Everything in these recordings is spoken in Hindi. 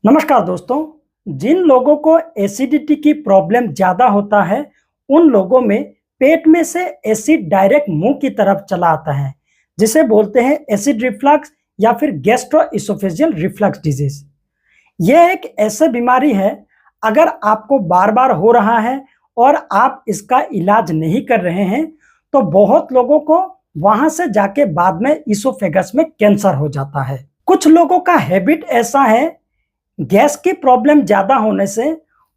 नमस्कार दोस्तों। जिन लोगों को एसिडिटी की प्रॉब्लम ज़्यादा होता है उन लोगों में पेट में से एसिड डायरेक्ट मुंह की तरफ चला आता है, जिसे बोलते हैं एसिड रिफ्लक्स या फिर गैस्ट्रोइसोफेजियल रिफ्लक्स डिजीज। यह एक ऐसी बीमारी है, अगर आपको बार बार हो रहा है और आप इसका इलाज नहीं कर रहे हैं तो बहुत लोगों को वहां से जाके बाद में इसोफेगस में कैंसर हो जाता है। कुछ लोगों का हैबिट ऐसा है, गैस की प्रॉब्लम ज्यादा होने से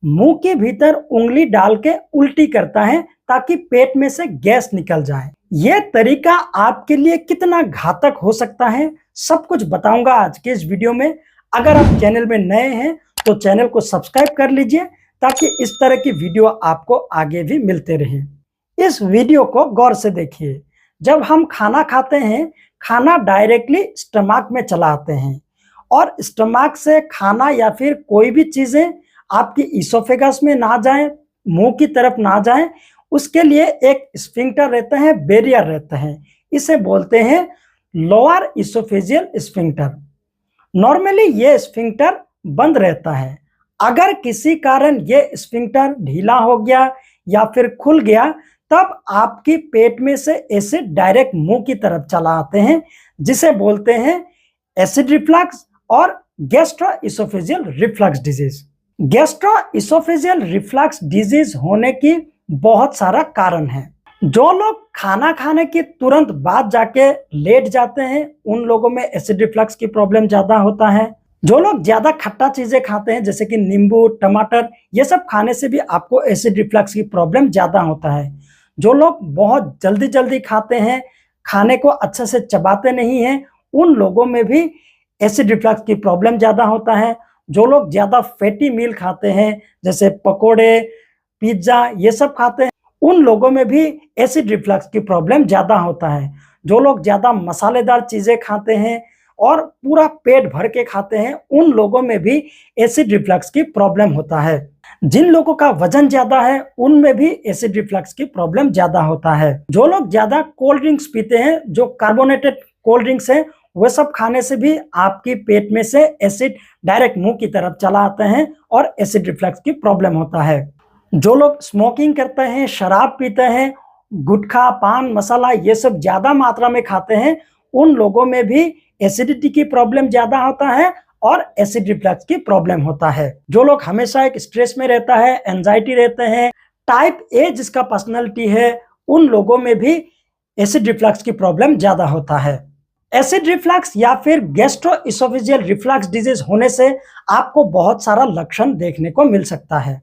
मुंह के भीतर उंगली डाल के उल्टी करता है ताकि पेट में से गैस निकल जाए। यह तरीका आपके लिए कितना घातक हो सकता है, सब कुछ बताऊंगा आज के इस वीडियो में। अगर आप चैनल में नए हैं तो चैनल को सब्सक्राइब कर लीजिए ताकि इस तरह की वीडियो आपको आगे भी मिलते रहे। इस वीडियो को गौर से देखिए। जब हम खाना खाते हैं, खाना डायरेक्टली स्टमक में चला आते हैं और स्टमक से खाना या फिर कोई भी चीजें आपकी इसोफेगस में ना जाए, मुंह की तरफ ना जाए, उसके लिए एक स्फिंक्टर रहता है, बैरियर रहता है। इसे बोलते हैं लोअर इसोफेजियल स्फिंक्टर। नॉर्मली ये स्फिंक्टर बंद रहता है। अगर किसी कारण ये स्फिंक्टर ढीला हो गया या फिर खुल गया तब आपकी पेट में से एसिड डायरेक्ट मुंह की तरफ चला आते हैं, जिसे बोलते हैं एसिड रिफ्लक्स और gastroesophageal reflux disease. Gastroesophageal reflux disease होने की बहुत सारा कारण है। जो लोग खाना खाने के तुरंत बाद जाके लेट जाते हैं उन लोगों में एसिड रिफ्लक्स की प्रॉब्लम ज्यादा होता है। जो लोग ज्यादा खट्टा चीजें खाते हैं जैसे कि नींबू, टमाटर, ये सब खाने से भी आपको एसिड रिफ्लक्स की प्रॉब्लम ज्यादा होता है। जो लोग बहुत जल्दी जल्दी खाते हैं, खाने को अच्छे से चबाते नहीं हैं, उन लोगों में भी एसिड रिफ्लक्स की प्रॉब्लम ज्यादा होता है। जो लोग ज्यादा फैटी मील खाते हैं जैसे पकोड़े, पिज्जा, ये सब खाते हैं, उन लोगों में भी एसिड रिफ्लक्स की प्रॉब्लम ज्यादा होता है। जो लोग ज्यादा मसालेदार चीजें खाते हैं और पूरा पेट भर के खाते हैं उन लोगों में भी एसिड रिफ्लक्स की प्रॉब्लम होता है। जिन लोगों का वजन ज्यादा है उनमें भी एसिड रिफ्लक्स की प्रॉब्लम ज्यादा होता है। जो लोग ज्यादा कोल्ड ड्रिंक्स पीते हैं, जो कार्बोनेटेड कोल्ड ड्रिंक्स है, वह सब खाने से भी आपकी पेट में से एसिड डायरेक्ट मुंह की तरफ चला आते हैं और एसिड रिफ्लक्स की प्रॉब्लम होता है। जो लोग स्मोकिंग करते हैं, शराब पीते हैं, गुटखा, पान मसाला ये सब ज्यादा मात्रा में खाते हैं, उन लोगों में भी एसिडिटी की प्रॉब्लम ज्यादा होता है और एसिड रिफ्लक्स की प्रॉब्लम होता है। जो लोग हमेशा एक स्ट्रेस में रहता है, एंजाइटी रहते हैं, टाइप ए जिसका पर्सनैलिटी है, उन लोगों में भी एसिड रिफ्लक्स की प्रॉब्लम ज्यादा होता है। एसिड रिफ्लक्स या फिर गैस्ट्रोइसोफेजियल रिफ्लक्स डिजीज होने से आपको बहुत सारा लक्षण देखने को मिल सकता है।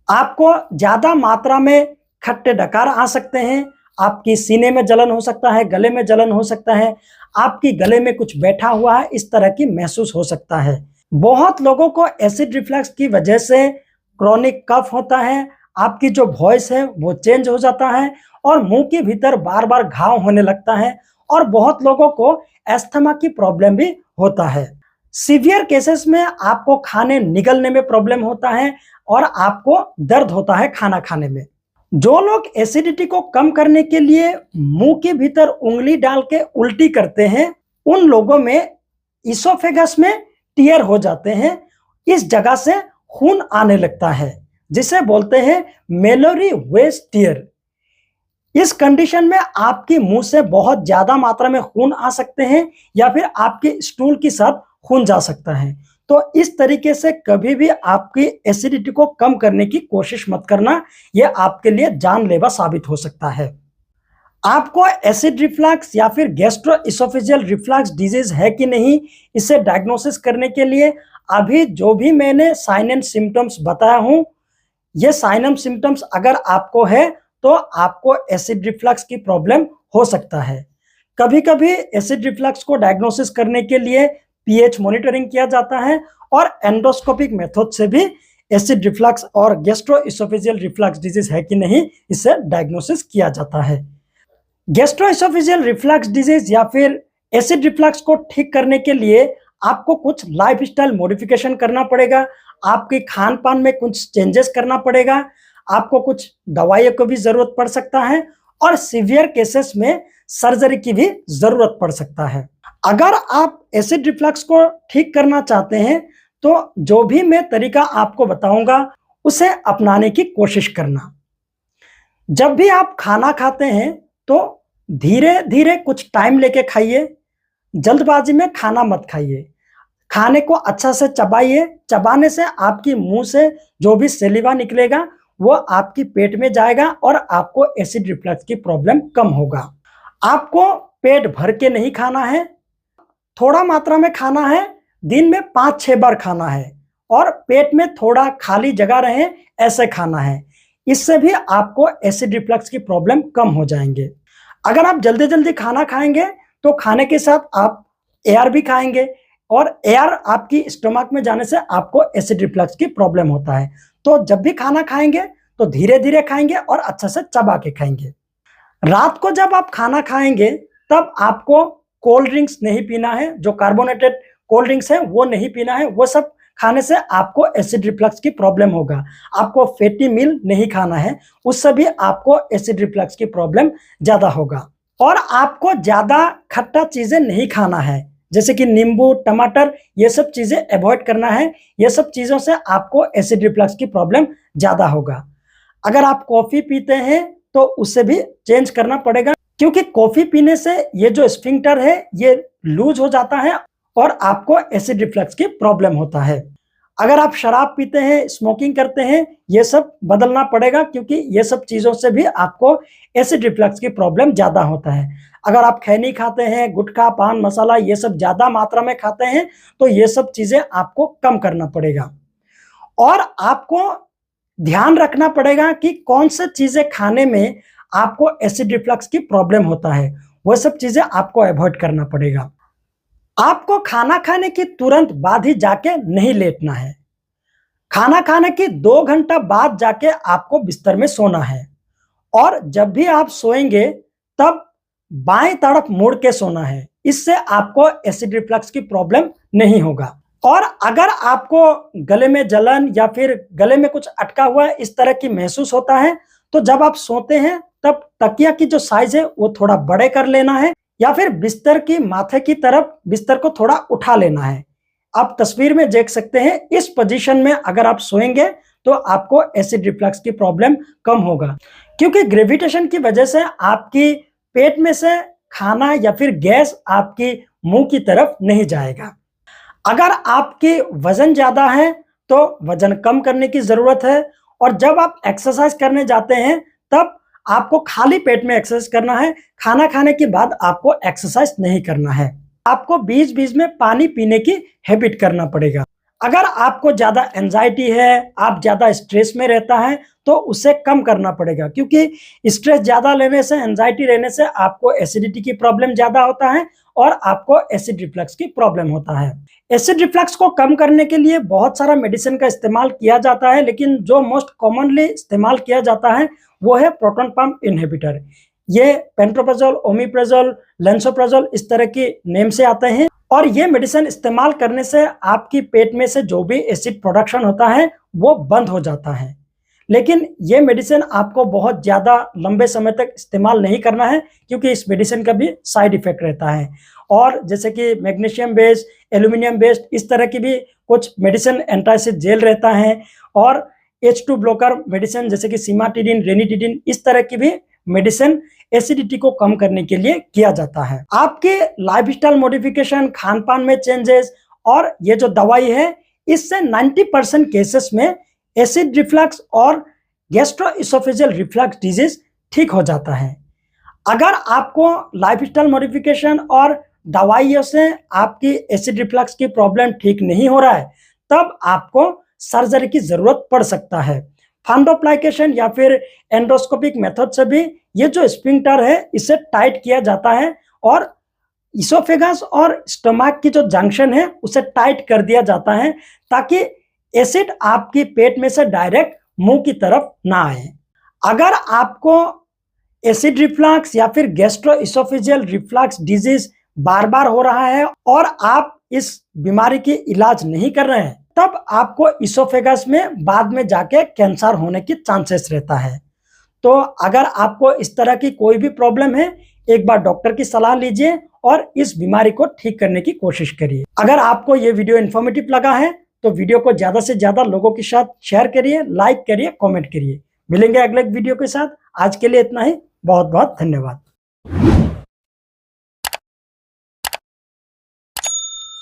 आपको ज्यादा मात्रा में खट्टे डकार आ सकते हैं, आपकी सीने में जलन हो सकता है, गले में जलन हो सकता है, आपकी गले में कुछ बैठा हुआ है इस तरह की महसूस हो सकता है। बहुत लोगों को एसिड रिफ्लक्स की वजह से क्रॉनिक कफ होता है, आपकी जो वॉइस है वो चेंज हो जाता है और मुंह के भीतर बार बार घाव होने लगता है और बहुत लोगों को अस्थमा की प्रॉब्लम भी होता है। सीवियर केसेस में आपको खाने निगलने में प्रॉब्लम होता है और आपको दर्द होता है खाना खाने में। जो लोग एसिडिटी को कम करने के लिए मुंह के भीतर उंगली डाल के उल्टी करते हैं उन लोगों में इसोफेगस में टीयर हो जाते हैं, इस जगह से खून आने लगता है, जिसे बोलते हैं मेलोरी वेज टीयर। इस कंडीशन में आपके मुंह से बहुत ज्यादा मात्रा में खून आ सकते हैं या फिर आपके स्टूल के साथ खून जा सकता है। तो इस तरीके से कभी भी आपकी एसिडिटी को कम करने की कोशिश मत करना, यह आपके लिए जानलेवा साबित हो सकता है। आपको एसिड रिफ्लक्स या फिर गैस्ट्रोइसोफेजियल रिफ्लक्स डिजीज है कि नहीं, इसे डायग्नोसिस करने के लिए अभी जो भी मैंने साइन एंड सिम्टम्स बताया हूं, ये साइन एंड सिम्टम्स अगर आपको है तो आपको एसिड रिफ्लक्स की प्रॉब्लम हो सकता है। कभी कभी एसिड रिफ्लक्स को डायग्नोसिस करने के लिए पीएच मॉनिटरिंग किया जाता है और एंडोस्कोपिक मेथड से भी एसिड रिफ्लक्स और गैस्ट्रोइसोफेजियल रिफ्लक्स डिजीज है कि नहीं इसे डायग्नोसिस किया जाता है। गैस्ट्रोइसोफेजियल रिफ्लक्स डिजीज या फिर एसिड रिफ्लक्स को ठीक करने के लिए आपको कुछ लाइफस्टाइल मॉडिफिकेशन करना पड़ेगा, आपके खान पान में कुछ चेंजेस करना पड़ेगा, आपको कुछ दवाइयों को भी जरूरत पड़ सकता है और सीवियर केसेस में सर्जरी की भी जरूरत पड़ सकता है। अगर आप एसिड रिफ्लक्स को ठीक करना चाहते हैं तो जो भी मैं तरीका आपको बताऊंगा उसे अपनाने की कोशिश करना। जब भी आप खाना खाते हैं तो धीरे धीरे कुछ टाइम लेके खाइए, जल्दबाजी में खाना मत खाइए। खाने को अच्छा से चबाइए, चबाने से आपकी मुंह से जो भी सलीवा निकलेगा वो आपकी पेट में जाएगा और आपको एसिड रिफ्लक्स की प्रॉब्लम कम होगा। आपको पेट भर के नहीं खाना है, थोड़ा मात्रा में खाना है, दिन में 5-6 बार खाना है और पेट में थोड़ा खाली जगह रहे ऐसे खाना है। इससे भी आपको एसिड रिफ्लक्स की प्रॉब्लम कम हो जाएंगे। अगर आप जल्दी जल्दी खाना खाएंगे तो खाने के साथ आप एयर भी खाएंगे और एयर आपकी स्टमक में जाने से आपको एसिड रिफ्लक्स की प्रॉब्लम होता है। तो जब भी खाना खाएंगे तो धीरे धीरे खाएंगे और अच्छा से चबा के खाएंगे। रात को जब आप खाना खाएंगे तब आपको कोल्ड ड्रिंक्स नहीं पीना है, जो कार्बोनेटेड कोल्ड ड्रिंक्स है वो नहीं पीना है। वो सब खाने से आपको एसिड रिफ्लक्स की प्रॉब्लम होगा। आपको फैटी मील नहीं खाना है, उससे भी आपको एसिड रिफ्लक्स की प्रॉब्लम ज्यादा होगा। और आपको ज्यादा खट्टा चीजें नहीं खाना है, जैसे कि नींबू, टमाटर, ये सब चीजें अवॉइड करना है। ये सब चीजों से आपको एसिड रिफ्लक्स की प्रॉब्लम ज्यादा होगा। अगर आप कॉफी पीते हैं तो उससे भी चेंज करना पड़ेगा, क्योंकि कॉफी पीने से ये जो स्फिंक्टर है ये लूज हो जाता है और आपको एसिड रिफ्लक्स की प्रॉब्लम होता है। अगर आप शराब पीते हैं, स्मोकिंग करते हैं, ये सब बदलना पड़ेगा, क्योंकि ये सब चीजों से भी आपको एसिड रिफ्लक्स की प्रॉब्लम ज्यादा होता है। अगर आप खैनी खाते हैं, गुटखा, पान मसाला ये सब ज्यादा मात्रा में खाते हैं तो ये सब चीजें आपको कम करना पड़ेगा। और आपको ध्यान रखना पड़ेगा कि कौन सी चीजें खाने में आपको एसिड रिफ्लक्स की प्रॉब्लम होता है, वो सब चीजें आपको अवॉइड करना पड़ेगा। आपको खाना खाने के तुरंत बाद ही जाके नहीं लेटना है। खाना खाने के 2 घंटा बाद जाके आपको बिस्तर में सोना है और जब भी आप सोएंगे तब बाएं तरफ मुड़ के सोना है। इससे आपको एसिड रिफ्लक्स की प्रॉब्लम नहीं होगा। और अगर आपको गले में जलन या फिर गले में कुछ अटका हुआ है इस तरह की महसूस होता है तो जब आप सोते हैं तब तकिया की जो साइज है वो थोड़ा बड़े कर लेना है या फिर बिस्तर की माथे की तरफ बिस्तर को थोड़ा उठा लेना है। आप तस्वीर में देख सकते हैं, इस पोजीशन में अगर आप सोएंगे तो आपको एसिड रिफ्लक्स की प्रॉब्लम कम होगा, क्योंकि ग्रेविटेशन की वजह से आपकी पेट में से खाना या फिर गैस आपकी मुंह की तरफ नहीं जाएगा। अगर आपके वजन ज्यादा है तो वजन कम करने की जरूरत है और जब आप एक्सरसाइज करने जाते हैं तब आपको खाली पेट में एक्सरसाइज करना है। खाना खाने के बाद आपको एक्सरसाइज नहीं करना है। आपको बीच बीच में पानी पीने की हैबिट करना पड़ेगा। अगर आपको ज्यादा एंजाइटी है, आप ज्यादा स्ट्रेस में रहता है तो उसे कम करना पड़ेगा, क्योंकि स्ट्रेस ज्यादा लेने से, एंजाइटी रहने से आपको एसिडिटी की प्रॉब्लम ज्यादा होता है और आपको एसिड रिफ्लक्स की प्रॉब्लम होता है। एसिड रिफ्लक्स को कम करने के लिए बहुत सारा मेडिसिन का इस्तेमाल किया जाता है, लेकिन जो मोस्ट कॉमनली इस्तेमाल किया जाता है वो है प्रोटॉन पंप इनहिबिटर। ये पेंटोप्राजोल, ओमेप्राजोल, लेंसोप्राजोल इस तरह के नेम से आते हैं और ये मेडिसिन इस्तेमाल करने से आपकी पेट में से जो भी एसिड प्रोडक्शन होता है वो बंद हो जाता है। लेकिन ये मेडिसिन आपको बहुत ज़्यादा लंबे समय तक इस्तेमाल नहीं करना है, क्योंकि इस मेडिसिन का भी साइड इफेक्ट रहता है। और जैसे कि मैग्नीशियम बेस्ड, एल्यूमिनियम बेस्ड इस तरह की भी कुछ मेडिसिन, एंटासिड जेल रहता है और H2 ब्लॉकर मेडिसिन जैसे कि सिमाटिडिन, रेनिटिडिन इस तरह की भी मेडिसिन एसिडिटी को कम करने के लिए किया जाता है। आपके लाइफस्टाइल मॉडिफिकेशन, खान पान में चेंजेस और ये जो दवाई है इससे 90% केसेस में एसिड रिफ्लक्स और गैस्ट्रोइसोफेजियल रिफ्लक्स डिजीज ठीक हो जाता है। अगर आपको लाइफस्टाइल मॉडिफिकेशन और दवाइयों से आपकी एसिड रिफ्लक्स की प्रॉब्लम ठीक नहीं हो रहा है तब आपको सर्जरी की जरूरत पड़ सकता है। फंडोप्लाइकेशन या फिर एंडोस्कोपिक मेथड से भी ये जो स्फिंक्टर है इसे टाइट किया जाता है और इसोफेगस और स्टमक की जो जंक्शन है उसे टाइट कर दिया जाता है, ताकि एसिड आपकी पेट में से डायरेक्ट मुंह की तरफ ना आए। अगर आपको एसिड रिफ्लक्स या फिर गैस्ट्रोइसोफेजियल रिफ्लक्स डिजीज बार बार हो रहा है और आप इस बीमारी की इलाज नहीं कर रहे हैं तब आपको इसोफेगस में बाद में जाके कैंसर होने की चांसेस रहता है। तो अगर आपको इस तरह की कोई भी प्रॉब्लम है, एक बार डॉक्टर की सलाह लीजिए और इस बीमारी को ठीक करने की कोशिश करिए। अगर आपको ये वीडियो इन्फॉर्मेटिव लगा है तो वीडियो को ज़्यादा से ज़्यादा लोगों के साथ शेयर करिए, लाइक करिए, कमेंट करिए। मिलेंगे अगले वीडियो के साथ। आज के लिए इतना ही। बहुत बहुत धन्यवाद।